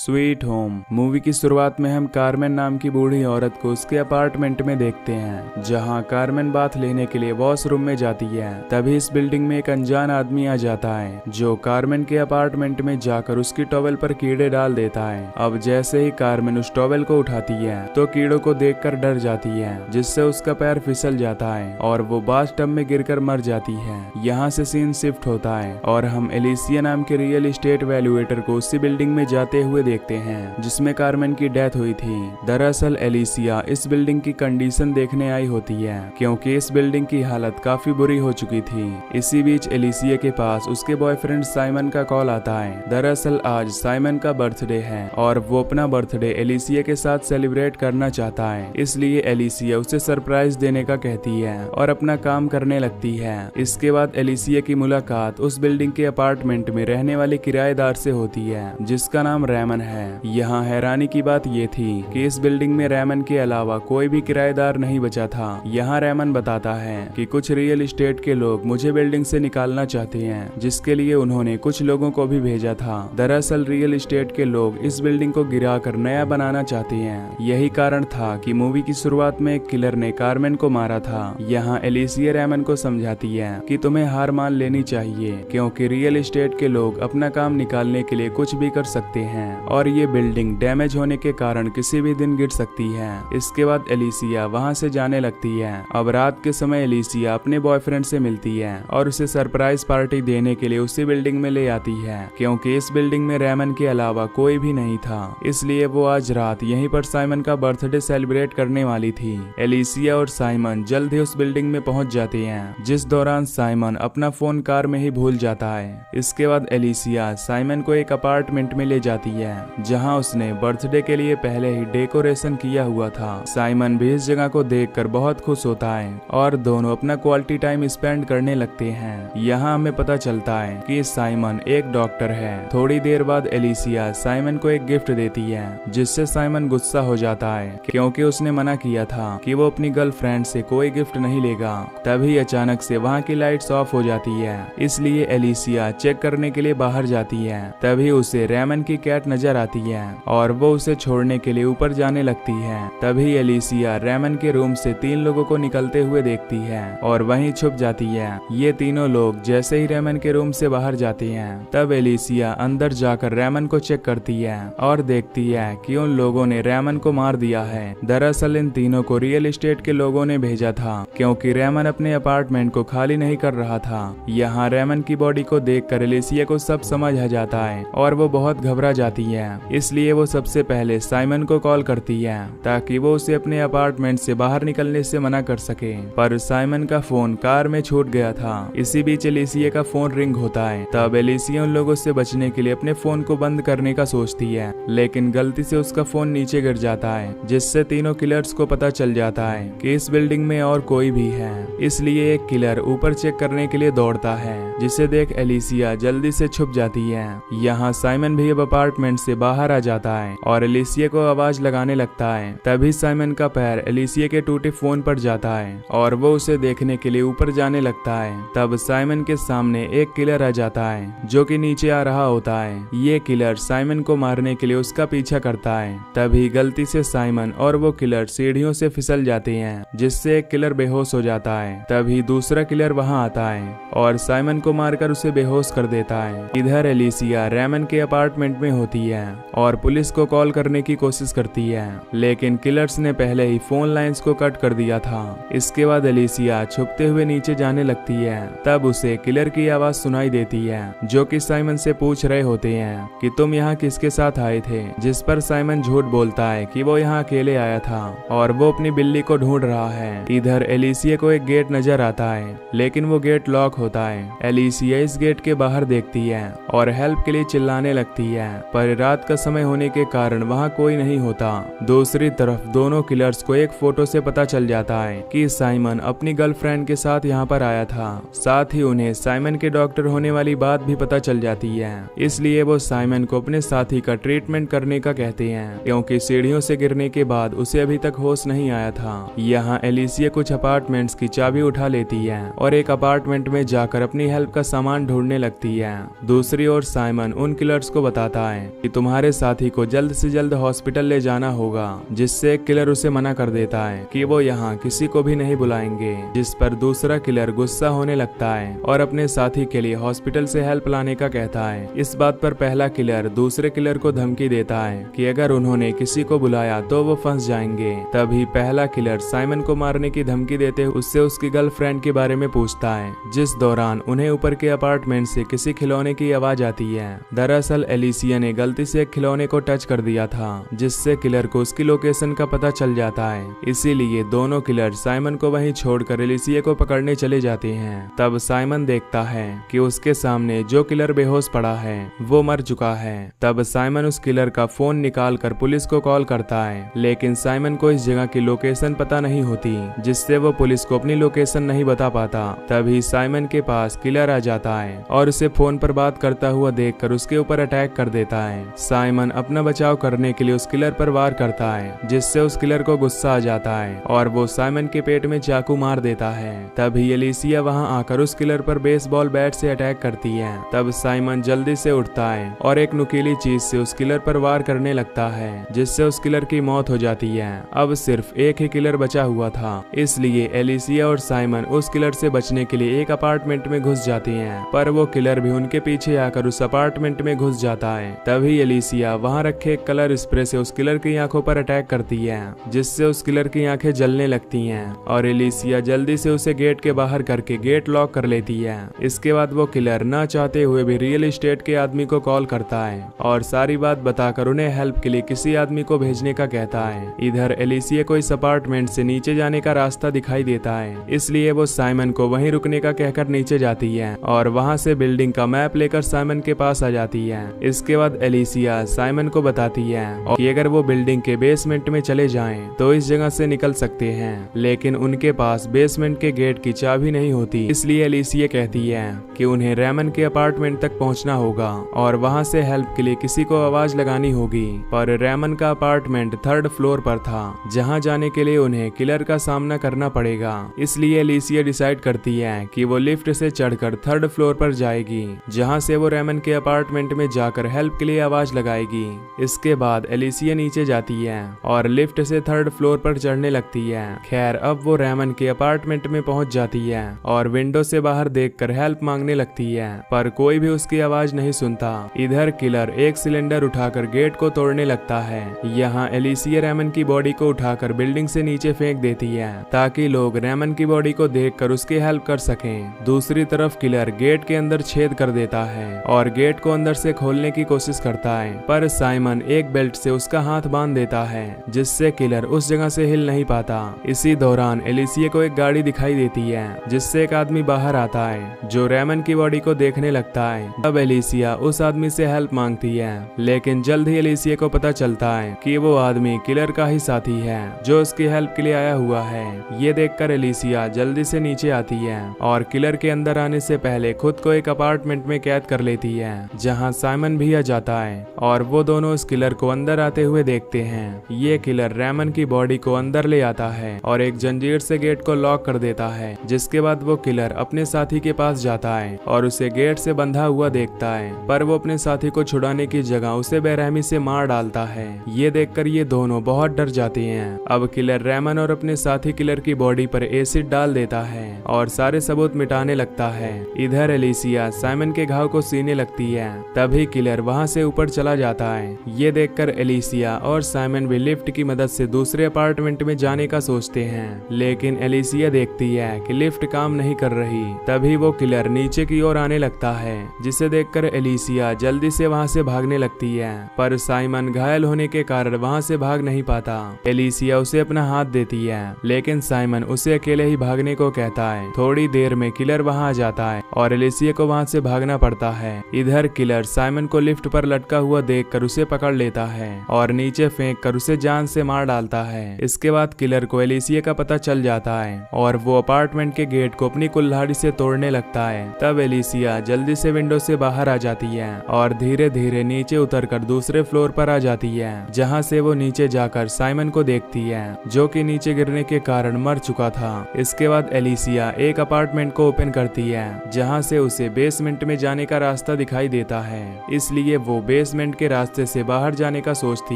Sweet home movie की शुरुआत में हम कार्मेन नाम की बूढ़ी औरत को उसके अपार्टमेंट में देखते हैं, जहां कार्मेन बाथ लेने के लिए वॉशरूम में जाती है। तभी इस बिल्डिंग में एक अनजान आदमी आ जाता है, जो कार्मेन के अपार्टमेंट में जाकर उसकी टॉवेल पर कीड़े डाल देता है। अब जैसे ही कार्मेन उस टॉवेल को उठाती है तो कीड़ों को देखकर डर जाती है, जिससे उसका पैर फिसल जाता है और वो बाथ टब में गिरकर मर जाती है। यहाँ से सीन शिफ्ट होता है और हम एलिसिया नाम के रियल एस्टेट वैल्यूएटर को उसी बिल्डिंग में जाते हुए देखते हैं जिसमें कार्मेन की डेथ हुई थी। दरअसल एलिसिया इस बिल्डिंग की कंडीशन देखने आई होती है, क्योंकि इस बिल्डिंग की हालत काफी बुरी हो चुकी थी। इसी बीच एलिसिया के पास उसके बॉयफ्रेंड साइमन का कॉल आता है। दरअसल आज साइमन का बर्थडे है और वो अपना बर्थडे एलिसिया के साथ सेलिब्रेट करना चाहता है, इसलिए एलिसिया उसे सरप्राइज देने का कहती है और अपना काम करने लगती है। इसके बाद एलिसिया की मुलाकात उस बिल्डिंग के अपार्टमेंट में रहने वाले किराएदार से होती है, जिसका नाम रैमन है। यहाँ हैरानी की बात ये थी कि इस बिल्डिंग में रैमन के अलावा कोई भी किराएदार नहीं बचा था। यहाँ रैमन बताता है कि कुछ रियल एस्टेट के लोग मुझे बिल्डिंग से निकालना चाहते हैं, जिसके लिए उन्होंने कुछ लोगों को भी भेजा था। दरअसल रियल एस्टेट के लोग इस बिल्डिंग को गिराकर नया बनाना चाहते हैं। यही कारण था कि मूवी की शुरुआत में एक किलर ने कार्मेन को मारा था। यहाँ एलिसिया रैमन को समझाती है कि तुम्हें हार मान लेनी चाहिए, क्योंकि रियल एस्टेट के लोग अपना काम निकालने के लिए कुछ भी कर सकते हैं और ये बिल्डिंग डैमेज होने के कारण किसी भी दिन गिर सकती है। इसके बाद एलिसिया वहां से जाने लगती है। अब रात के समय एलिसिया अपने बॉयफ्रेंड से मिलती है और उसे सरप्राइज पार्टी देने के लिए उसी बिल्डिंग में ले आती है, क्योंकि इस बिल्डिंग में रैमन के अलावा कोई भी नहीं था। इसलिए वो आज रात यहीं पर साइमन का बर्थडे सेलिब्रेट करने वाली थी। एलिसिया और साइमन जल्द ही उस बिल्डिंग में पहुंच जाते हैं, जिस दौरान साइमन अपना फोन कार में ही भूल जाता है। इसके बाद एलिसिया साइमन को एक अपार्टमेंट में ले जाती है, जहां उसने बर्थडे के लिए पहले ही डेकोरेशन किया हुआ था। साइमन भी इस जगह को देखकर बहुत खुश होता है और दोनों अपना क्वालिटी टाइम स्पेंड करने लगते हैं। यहाँ हमें पता चलता है कि साइमन एक डॉक्टर है। थोड़ी देर बाद एलिसिया साइमन को एक गिफ्ट देती है, जिससे साइमन गुस्सा हो जाता है, क्योंकि उसने मना किया था कि वो अपनी गर्लफ्रेंड से कोई गिफ्ट नहीं लेगा। तभी अचानक से वहाँ की लाइट्स ऑफ हो जाती है, इसलिए एलिसिया चेक करने के लिए बाहर जाती है। तभी उसे रैमन की कैट नजर आती है और वो उसे छोड़ने के लिए ऊपर जाने लगती है। तभी एलिसिया रैमन के रूम से 3 लोगों को निकलते हुए देखती है और वहीं छुप जाती है। ये तीनों लोग जैसे ही रैमन के रूम से बाहर जाते हैं, तब एलिसिया अंदर जाकर रैमन को चेक करती है और देखती है कि उन लोगों ने रैमन को मार दिया है। दरअसल इन तीनों को रियल एस्टेट के लोगों ने भेजा था, क्योंकि रैमन अपने अपार्टमेंट को खाली नहीं कर रहा था। यहाँ रैमन की बॉडी को देखकर एलिसिया को सब समझ आ जाता है और वो बहुत घबरा जाती है। इसलिए वो सबसे पहले साइमन को कॉल करती है ताकि वो उसे अपने अपार्टमेंट से बाहर निकलने से मना कर सके, पर साइमन का फोन कार में छूट गया था। इसी बीच एलिसिया का फोन रिंग होता है। तब एलिसिया उन लोगों से बचने के लिए अपने फोन को बंद करने का सोचती है, लेकिन गलती से उसका फोन नीचे गिर जाता है, जिससे तीनों किलर्स को पता चल जाता है कि इस बिल्डिंग में और कोई भी है। इसलिए एक किलर ऊपर चेक करने के लिए दौड़ता है, जिसे देख एलिसिया जल्दी से छुप जाती है। यहाँ साइमन भी अब अपार्टमेंट से बाहर आ जाता है और एलिसिया को आवाज लगाने लगता है। तभी साइमन का पैर एलिसिया के टूटे फोन पर जाता है और वो उसे देखने के लिए ऊपर जाने लगता है। तब साइमन के सामने एक किलर आ जाता है, जो कि नीचे आ रहा होता है। ये किलर साइमन को मारने के लिए उसका पीछा करता है। तभी गलती से साइमन और वो किलर सीढ़ियों से फिसल जाते हैं, जिससे एक किलर बेहोश हो जाता है। तभी दूसरा किलर वहां आता है और साइमन को मारकर उसे बेहोश कर देता है। इधर एलिसिया रैमन के अपार्टमेंट में होती है और पुलिस को कॉल करने की कोशिश करती है, लेकिन किलर्स ने पहले ही फोन लाइंस को कट कर दिया था। इसके बाद एलिसिया छुपते हुए नीचे जाने लगती है। तब उसे किलर की आवाज सुनाई देती है, जो कि साइमन से पूछ रहे होते हैं कि तुम यहाँ किसके साथ आए थे, जिस पर साइमन झूठ बोलता है कि वो यहाँ अकेले आया था और वो अपनी बिल्ली को ढूंढ रहा है। इधर एलिसिया को एक गेट नजर आता है, लेकिन वो गेट लॉक होता है। एलिसिया इस गेट के बाहर देखती है और हेल्प के लिए चिल्लाने लगती है, पर रात का समय होने के कारण वहाँ कोई नहीं होता। दूसरी तरफ दोनों किलर्स को एक फोटो से पता चल जाता है कि साइमन अपनी गर्लफ्रेंड के साथ यहाँ पर आया था। साथ ही उन्हें साइमन के डॉक्टर होने वाली बात भी पता चल जाती है। इसलिए वो साइमन को अपने साथी का ट्रीटमेंट करने का कहते हैं, क्योंकि सीढ़ियों से गिरने के बाद उसे अभी तक होश नहीं आया था। यहाँ एलिसिया कुछ अपार्टमेंट्स की चाबी उठा लेती है और एक अपार्टमेंट में जाकर अपनी हेल्प का सामान ढूंढने लगती है। दूसरी ओर साइमन उन किलर्स को बताता है कि तुम्हारे साथी को जल्द से जल्द हॉस्पिटल ले जाना होगा, जिससे एक किलर उसे मना कर देता है कि वो यहाँ किसी को भी नहीं बुलाएंगे, जिस पर दूसरा किलर गुस्सा होने लगता है और अपने साथी के लिए हॉस्पिटल से हेल्प लाने का कहता है। इस बात पर पहला किलर दूसरे किलर को धमकी देता है कि अगर उन्होंने किसी को बुलाया तो वो फंस जाएंगे। तभी पहला किलर साइमन को मारने की धमकी देते हुए उससे उसकी गर्लफ्रेंड के बारे में पूछता है, जिस दौरान उन्हें ऊपर के अपार्टमेंट से किसी खिलौने की आवाज आती है। दरअसल एलिसिया ने गलती से एक खिलौने को टच कर दिया था, जिससे किलर को उसकी लोकेशन का पता चल जाता है। इसीलिए दोनों किलर साइमन को वहीं छोड़कर एलिसिया को पकड़ने चले जाते हैं। तब साइमन देखता है कि उसके सामने जो किलर बेहोश पड़ा है वो मर चुका है। तब साइमन उस किलर का फोन निकाल कर पुलिस को कॉल करता है, लेकिन साइमन को इस जगह की लोकेशन पता नहीं होती, जिससे वो पुलिस को अपनी लोकेशन नहीं बता पाता। तभी साइमन के पास किलर आ जाता है और उसे फोन पर बात करता हुआ देखकर उसके ऊपर अटैक कर देता है। साइमन अपना बचाव करने के लिए उस किलर पर वार करता है, जिससे उस किलर को गुस्सा आ जाता है और वो साइमन के पेट में चाकू मार देता है। तभी एलिसिया वहां आकर उस किलर पर बेसबॉल बैट से अटैक करती है। तब साइमन जल्दी से उठता है और एक नुकीली चीज से उस किलर पर वार करने लगता है, जिससे उस किलर की मौत हो जाती है। अब सिर्फ एक ही किलर बचा हुआ था, इसलिए एलिसिया और साइमन उस किलर से बचने के लिए एक अपार्टमेंट में घुस जाती हैं, पर वो किलर भी उनके पीछे आकर उस अपार्टमेंट में घुस जाता है। तभी एलिसिया वहां रखे एक कलर स्प्रे से उस किलर की आंखों पर अटैक करती है, जिससे उस किलर की आंखें जलने लगती हैं और एलिसिया जल्दी से उसे गेट के बाहर करके गेट लॉक कर लेती है। इसके बाद वो किलर ना चाहते हुए भी रियल एस्टेट के आदमी को कॉल करता है और सारी बात बताकर उन्हें हेल्प के लिए किसी आदमी को भेजने का कहता है। इधर एलिसिया को इस अपार्टमेंट से नीचे जाने का रास्ता दिखाई देता है, इसलिए वो साइमन को वहीं रुकने का कहकर नीचे जाती है और वहां से बिल्डिंग का मैप लेकर साइमन के पास आ जाती है। इसके बाद एलिसिया साइमन को बताती है कि अगर वो बिल्डिंग के बेसमेंट में चले जाएं तो इस जगह से निकल सकते हैं, लेकिन उनके पास बेसमेंट के गेट की चाबी नहीं होती। इसलिए एलिसिया कहती है कि उन्हें रेमन के अपार्टमेंट तक पहुंचना होगा और वहां से हेल्प के लिए किसी को आवाज लगानी होगी। पर रेमन का अपार्टमेंट 3rd फ्लोर पर था, जहां जाने के लिए उन्हें किलर का सामना करना पड़ेगा। इसलिए एलिसिया डिसाइड करती है कि वो लिफ्ट से चढ़कर 3rd फ्लोर पर जाएगी, जहां से वो रेमन के अपार्टमेंट में जाकर हेल्प के लिए आवाज लगाएगी। इसके बाद एलिसिया नीचे जाती है और लिफ्ट से 3rd फ्लोर पर चढ़ने लगती है। खैर अब वो रेमन के अपार्टमेंट में पहुंच जाती है और विंडो से बाहर देखकर हेल्प मांगने लगती है, पर कोई भी उसकी आवाज नहीं सुनता। इधर किलर एक सिलेंडर उठाकर गेट को तोड़ने लगता है। यहाँ एलिसिया रेमन की बॉडी को उठाकर बिल्डिंग से नीचे फेंक देती है, ताकि लोग रेमन की बॉडी को देखकर उसकी हेल्प कर सकें। दूसरी तरफ किलर गेट के अंदर छेद कर देता है और गेट को अंदर से खोलने की कोशिश करता है, पर साइमन एक बेल्ट से उसका हाथ बांध देता है, जिससे किलर उस जगह से हिल नहीं पाता। इसी दौरान एलिसिया को एक गाड़ी दिखाई देती है, जिससे एक आदमी बाहर आता है जो रेमन की बॉडी को देखने लगता है। तब एलिसिया उस आदमी से हेल्प मांगती है, लेकिन जल्द ही एलिसिया को पता चलता है कि वो आदमी किलर का ही साथी है जो उसकी हेल्प के लिए आया हुआ है। ये देखकर एलिसिया जल्दी से नीचे आती है और किलर के अंदर आने से पहले खुद को एक अपार्टमेंट में कैद कर लेती है, जहां साइमन भी आ जाता है और वो दोनों उस किलर को अंदर आते हुए देखते हैं। ये किलर रेमन की बॉडी को अंदर ले आता है और एक जंजीर से गेट को लॉक कर देता है, जिसके बाद वो किलर अपने साथी के पास जाता है और उसे गेट से बंधा हुआ देखता है, पर वो अपने साथी को छुड़ाने की जगह उसे बेरहमी से मार डालता है। ये देखकर ये दोनों बहुत डर जाते हैं। अब किलर रेमन और अपने साथी किलर की बॉडी पर एसिड डाल देता है और सारे सबूत मिटाने लगता है। इधर एलिसिया साइमन के घाव को सीने लगती है, तभी किलर वहां से ऊपर चला जाता है। ये देखकर एलिसिया और साइमन भी लिफ्ट की मदद से दूसरे अपार्टमेंट में जाने का सोचते हैं, लेकिन एलिसिया देखती है कि लिफ्ट काम नहीं कर रही। तभी वो किलर नीचे की ओर आने लगता है, जिसे देखकर एलिसिया जल्दी से वहां से भागने लगती है, पर साइमन घायल होने के कारण वहां से भाग नहीं पाता। एलिसिया उसे अपना हाथ देती है, लेकिन साइमन उसे अकेले ही भागने को कहता है। थोड़ी देर में किलर वहां आ जाता है और एलिसिया को वहां से भागना पड़ता है। इधर किलर साइमन को लिफ्ट पर लटका हुआ देखकर उसे पकड़ लेता है और नीचे फेंक कर उसे जान से मार डालता है। इसके बाद किलर को एलिसिया का पता चल जाता है और वो अपार्टमेंट के गेट को अपनी कुल्हाड़ी से तोड़ने लगता है। तब एलिसिया जल्दी से विंडो से बाहर आ जाती है और धीरे धीरे नीचे उतरकर दूसरे फ्लोर पर आ जाती है, जहां से वो नीचे जाकर साइमन को देखती है, जो कि नीचे गिरने के कारण मर चुका था। इसके बाद एलिसिया एक अपार्टमेंट को ओपन करती है, जहां से उसे बेसमेंट में जाने का रास्ता दिखाई देता है। इसलिए वो बेसमेंट के रास्ते से बाहर जाने का सोचती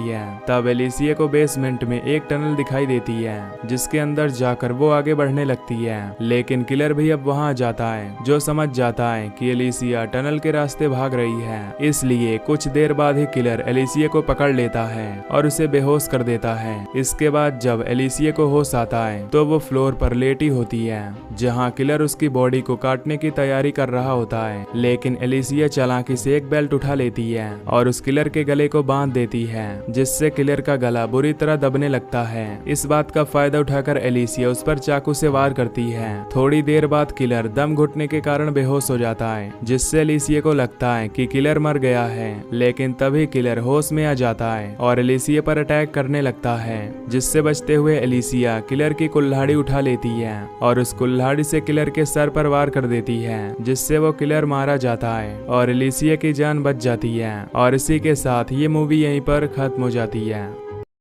है। तब एलिसिया को बेसमेंट में एक टनल दिखाई देती है जिसके अंदर जाकर वो आगे बढ़ने लगती है, लेकिन किलर भी अब वहां आ जाता है जो समझ जाता है कि एलिसिया टनल के रास्ते भाग रही है। इसलिए कुछ देर बाद ही किलर एलिसिया को पकड़ लेता है और उसे बेहोश कर देता है। इसके बाद जब एलिसिया को होश आता है तो वो फ्लोर पर लेटी होती है जहां किलर उसकी बॉडी को काटने की तैयारी कर रहा होता है, लेकिन एलिसिया चालाकी से एक बेल्ट उठा लेती है और उस किलर के गले को बांध देती है जिससे किलर का गला बुरी तरह दबने लगता है। इस बात का फायदा उठाकर एलिसिया उस पर चाकू से वार करती है। थोड़ी देर बाद किलर दम घुटने के कारण बेहोश हो जाता है जिससे एलिसिया को लगता है कि किलर मर गया है, लेकिन तभी किलर होश में आ जाता है और एलिसिया पर अटैक करने लगता है, जिससे बचते हुए एलिसिया किलर की कुल्हाड़ी उठा लेती है और उस कुल्हाड़ी से किलर के सर पर वार कर देती है जिससे वो किलर मारा जाता है और एलिसिया की जान बच जाती है। और इसी के साथ ये मूवी यहीं पर खत्म हो जाती है।